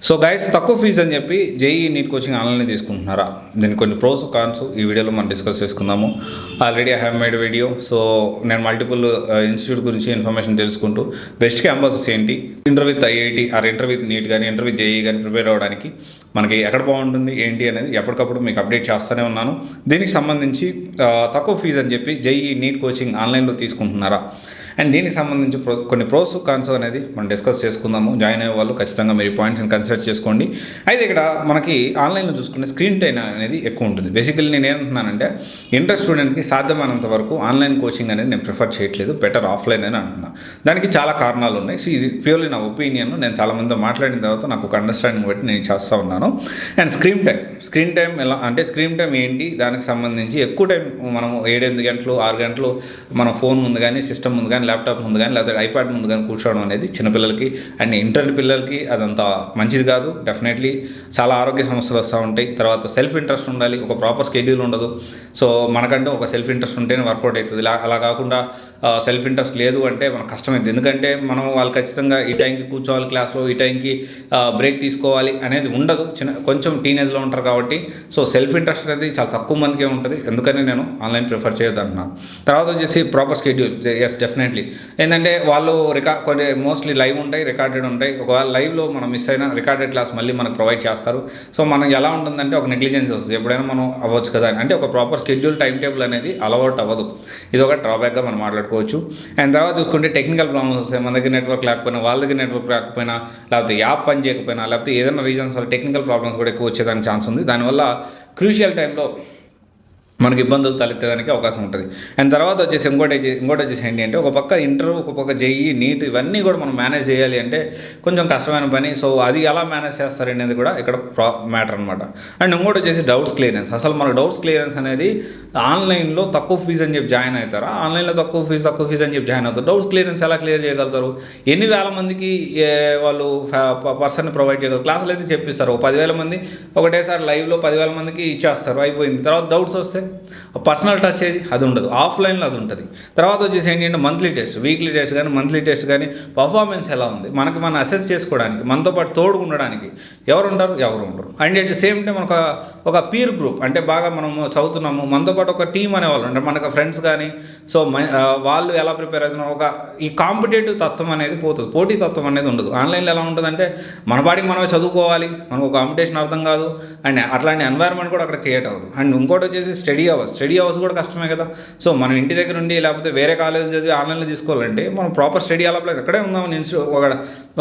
So guys, తక్కువ fee అని చెప్పి జేఈ నీట్ కోచింగ్ ఆన్లైన్ తీసుకుంటున్నారా? దీనికి కొన్ని ప్రోస్ కాన్స్ ఈ వీడియోలో మనం డిస్కస్ చేసుకుందాము. Already I have made video. So నేను మల్టిపుల్ ఇన్స్టిట్యూట్ గురించి ఇన్ఫర్మేషన్ తెలుసుకుంటూ బెస్ట్ క్యాంపసెస్ ఏంటి, inter with IIT or inter with NEET కానీ ఇంటర్ విత్ జేఈ కానీ ప్రిపేర్ అవ్వడానికి మనకి ఎక్కడ బాగుంటుంది ఏంటి అనేది ఎప్పటికప్పుడు మీకు అప్డేట్ చేస్తూనే ఉన్నాను. దీనికి సంబంధించి తక్కువ ఫీజు అని చెప్పి జేఈ నీట్ కోచింగ్ ఆన్లైన్లో తీసుకుంటున్నారా అండ్ దీనికి సంబంధించి కొన్ని ప్రోస్ కాన్స్ అనేది మనం డిస్కస్ చేసుకుందాము. జాయిన్ అయ్యే వాళ్ళు ఖచ్చితంగా మీరు పాయింట్స్ని కన్సిడర్ చేసుకోండి. అయితే ఇక్కడ మనకి ఆన్లైన్లో చూసుకుంటే స్క్రీన్ టైం అనేది ఎక్కువ ఉంటుంది. బేసికల్లీ నేను ఏమంటున్నానంటే ఇంటర్ స్టూడెంట్కి సాధ్యమైనంత వరకు ఆన్లైన్ కోచింగ్ అనేది నేను ప్రిఫర్ చేయట్లేదు, బెటర్ ఆఫ్లైన్ అని అంటున్నాను. దానికి చాలా కారణాలు ఉన్నాయి. సో ఇది ప్యూర్లీ నా ఒపీనియన్. నేను చాలామందితో మాట్లాడిన తర్వాత నాకు ఒక అండర్స్టాండింగ్ బట్టి నేను చేస్తూ ఉన్నాను. అండ్ స్క్రీన్ టైం ఎలా అంటే స్క్రీన్ టైం ఏంటి, దానికి సంబంధించి ఎక్కువ టైం మనం 7-8 గంటలు 6 గంటలు మన ఫోన్ ముందు కానీ సిస్టమ్ ముందు కానీ ల్యాప్టాప్ ముందు కానీ లేదా ఐప్యాడ్ ముందు కానీ కూర్చోవడం అనేది చిన్నపిల్లలకి అండ్ ఇంటర్ పిల్లలకి అదంతా మంచిది కాదు. డెఫినెట్లీ చాలా ఆరోగ్య సమస్యలు వస్తూ ఉంటాయి. తర్వాత సెల్ఫ్ ఇంట్రెస్ట్ ఉండాలి, ఒక ప్రాపర్ స్కెడ్యూల్ ఉండదు. సో మనకంటే ఒక సెల్ఫ్ ఇంట్రెస్ట్ ఉంటేనే వర్కౌట్ అవుతుంది. అలా కాకుండా సెల్ఫ్ ఇంట్రెస్ట్ లేదు అంటే మనకు కష్టమైంది. ఎందుకంటే మనం వాళ్ళు ఖచ్చితంగా ఈ టైంకి కూర్చోవాలి క్లాస్లో, ఈ టైంకి బ్రేక్ తీసుకోవాలి అనేది ఉండదు. కొంచెం టీనేజ్లో ఉంటారు కాబట్టి సో సెల్ఫ్ ఇంట్రెస్ట్ అనేది చాలా తక్కువ మందికే ఉంటుంది. ఎందుకని నేను ఆన్లైన్ ప్రిఫర్ చేయొద్దు అంటున్నాను. తర్వాత వచ్చేసి ప్రాపర్ స్కెడ్యూల్. ఎస్, డెఫినెట్లీ ఏంటంటే వాళ్ళు కొన్ని మోస్ట్లీ లైవ్ ఉంటాయి, రికార్డెడ్ ఉంటాయి. ఒకవేళ లైవ్లో మనం మిస్ అయినా రికార్డెడ్ క్లాస్ మళ్ళీ మనకు ప్రొవైడ్ చేస్తారు. సో మనం ఎలా ఉంటుందంటే ఒక నెగ్లిజెన్స్ వస్తుంది, ఎప్పుడైనా మనం అవ్వచ్చు కదా అంటే ఒక ప్రాపర్ స్కెడ్యూల్ టైం టేబుల్ అనేది అలవాటు అవ్వదు. ఇది ఒక డ్రాబ్యాక్గా మనం మాట్లాడుకోవచ్చు. అండ్ తర్వాత చూసుకుంటే టెక్నికల్ ప్రాబ్లమ్స్ వస్తాయి. మన దగ్గర నెట్వర్క్ లేకపోయినా, వాళ్ళ దగ్గర నెట్వర్క్ లేకపోయినా, లేకపోతే యాప్ పని చేయకపోయినా, లేకపోతే ఏదైనా రీజన్స్ వల్ల టెక్నికల్ ప్రాబ్లమ్స్ కూడా ఎక్కువ వచ్చేదానికి ఛాన్స్ ఉంది. దానివల్ల క్రూషియల్ టైంలో మనకి ఇబ్బందులు తలెత్తేదానికి అవకాశం ఉంటుంది. అండ్ తర్వాత వచ్చేసి ఇంకోటి వచ్చేసి ఏంటి అంటే ఒక పక్క ఇంటర్వ్యూ, ఒక పక్క జేఈ నీట్ ఇవన్నీ కూడా మనం మేనేజ్ చేయాలి అంటే కొంచెం కష్టమైన పని. సో అది ఎలా మేనేజ్ చేస్తారు అనేది కూడా ఇక్కడ మ్యాటర్ అనమాట. అండ్ ఇంకోటి వచ్చేసి డౌట్స్ క్లియరెన్స్. అసలు మనకు డౌట్స్ క్లియరెన్స్ అనేది ఆన్లైన్లో తక్కువ ఫీజు అని చెప్పి జాయిన్ అవుతారా, ఆన్లైన్లో తక్కువ ఫీజు అని చెప్పి జాయిన్ అవుతారు. డౌట్స్ క్లియరెన్స్ ఎలా క్లియర్ చేయగలుగుతారు? ఎన్ని వేల మందికి వాళ్ళు పర్సన్ని ప్రొవైడ్ చేయగలరు? క్లాసులు అయితే చెప్పిస్తారు, 10,000 మంది ఒకటేసారి లైవ్లో 10,000 మందికి ఇచ్చేస్తారు, అయిపోయింది. తర్వాత డౌట్స్ వస్తే పర్సనల్ టచ్ ఏది అది ఉండదు. ఆఫ్లైన్లో అది ఉంటుంది. తర్వాత వచ్చేసి ఏంటంటే మంత్లీ టెస్ట్, వీక్లీ టెస్ట్ కానీ మంత్లీ టెస్ట్ కానీ పర్ఫార్మెన్స్ ఎలా ఉంది మనం అసెస్ చేసుకోవడానికి, మనతో పాటు తోడుగా ఉండడానికి ఎవరు ఉండరు. And at the same time మనకు ఒక పీర్ గ్రూప్ అంటే బాగా మనము చదువుతున్నాము, మనతో పాటు ఒక టీం అనేవాళ్ళు అంటే మనకు ఫ్రెండ్స్ కానీ సో వాళ్ళు ఎలా ప్రిపేర్ అవుతున్నారు, ఒక ఈ కాంపిటేటివ్ తత్వం అనేది పోతుంది, పోటీ తత్వం అనేది ఉండదు. ఆన్లైన్లో ఎలా ఉంటుందంటే మన పాటికి మనమే చదువుకోవాలి, మనకు కాంపిటీషన్ అర్థం కాదు. అండ్ అట్లాంటి ఎన్వైర్న్మెంట్ కూడా అక్కడ క్రియేట్ అవ్వదు. అండ్ ఇంకోటి వచ్చేసి స్టడీ అవర్స్ కూడా కష్టమే కదా. సో మనం ఇంటి దగ్గర ఉండి లేకపోతే వేరే కాలేజ్ చదివి ఆన్లైన్లో తీసుకోవాలంటే మనం ప్రాపర్ స్టడీ అలా అక్కడే ఉందామని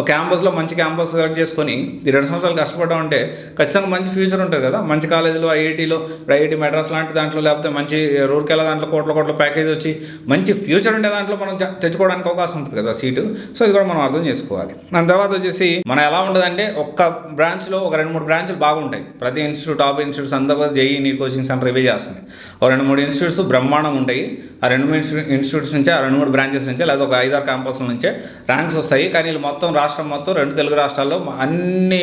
ఒక క్యాంపస్లో మంచి క్యాంపస్ సెలెక్ట్ చేసుకొని ఈ 2 సంవత్సరాలు కష్టపడ్డామంటే ఖచ్చితంగా మంచి ఫ్యూచర్ ఉంటుంది కదా. మంచి కాలేజీలో ఐఐటీలో, ఐఐటీ మెడ్రాస్ లాంటి దాంట్లో లేకపోతే మంచి రూర్కెళ్ళ దాంట్లో కోట్ల ప్యాకేజ్ వచ్చి మంచి ఫ్యూచర్ ఉండే దాంట్లో మనం తెచ్చుకోవడానికి అవకాశం ఉంటుంది కదా సీటు. సో ఇది కూడా మనం అర్థం చేసుకోవాలి. దాని తర్వాత వచ్చేసి మనం ఎలా ఉంటుందంటే ఒక్క బ్రాంచ్లో ఒక 2-3 బ్రాంచ్లు బాగుంటాయి. ప్రతి ఇన్స్టిట్యూట్ టాప్ ఇన్స్టిట్యూట్స్ అంతా కూడా జేఈ నీట్ కోచింగ్ సెంటర్ ఇవే చేస్తున్నాయి. ఒక 2-3 ఇన్స్టిట్యూట్స్ బ్రహ్మాండం ఉంటాయి. ఆ 2-3 ఇన్స్టిట్యూట్స్ నుంచే, ఆ 2-3 బ్రాంచెస్ నుంచే లేదా ఒక 5-6 క్యాంపస్ల నుంచే ర్యాంక్స్ వస్తాయి. కానీ వీళ్ళు రాష్ట్రం మొత్తం 2 తెలుగు రాష్ట్రాల్లో అన్ని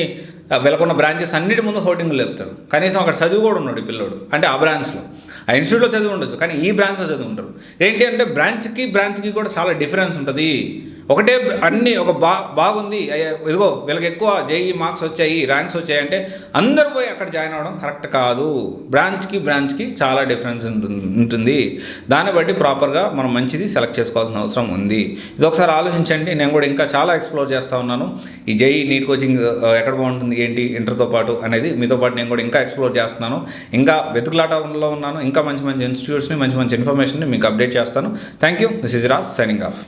వెలకొన్న బ్రాంచెస్ అన్నిటి ముందు హోర్డింగ్లు లేపుతారు. కనీసం అక్కడ చదువు కూడా ఉన్నాడు ఈ పిల్లోడు అంటే ఆ బ్రాంచ్లో, ఆ ఇన్స్టిట్యూట్లో చదివి ఉండొచ్చు కానీ ఈ బ్రాంచ్లో చదివి ఉంటారు. ఏంటి అంటే బ్రాంచ్కి కూడా చాలా డిఫరెన్స్ ఉంటుంది. ఒకటే అన్నీ ఒక బాగుంది, ఇదిగో వీళ్ళకి ఎక్కువ జేఈ మార్క్స్ వచ్చాయి, ర్యాంక్స్ వచ్చాయి అంటే అందరూ పోయి అక్కడ జాయిన్ అవ్వడం కరెక్ట్ కాదు. బ్రాంచ్కి చాలా డిఫరెన్స్ ఉంటుంది. దాన్ని బట్టి ప్రాపర్గా మనం మంచిది సెలెక్ట్ చేసుకోవాల్సిన అవసరం ఉంది. ఇది ఒకసారి ఆలోచించండి. నేను కూడా ఇంకా చాలా ఎక్స్ప్లోర్ చేస్తూ ఉన్నాను. ఈ జేఈ నీట్ కోచింగ్ ఎక్కడ బాగుంటుంది ఏంటి ఇంటర్తో పాటు అనేది మీతో పాటు నేను కూడా ఇంకా ఎక్స్ప్లోర్ చేస్తున్నాను. ఇంకా వెతుకులాటలో ఉన్నాను. ఇంకా మంచి ఇన్స్టిట్యూట్స్ని మంచి ఇన్ఫర్మేషన్ని మీకు అప్డేట్ చేస్తాను. Thank you. This is Raj signing off.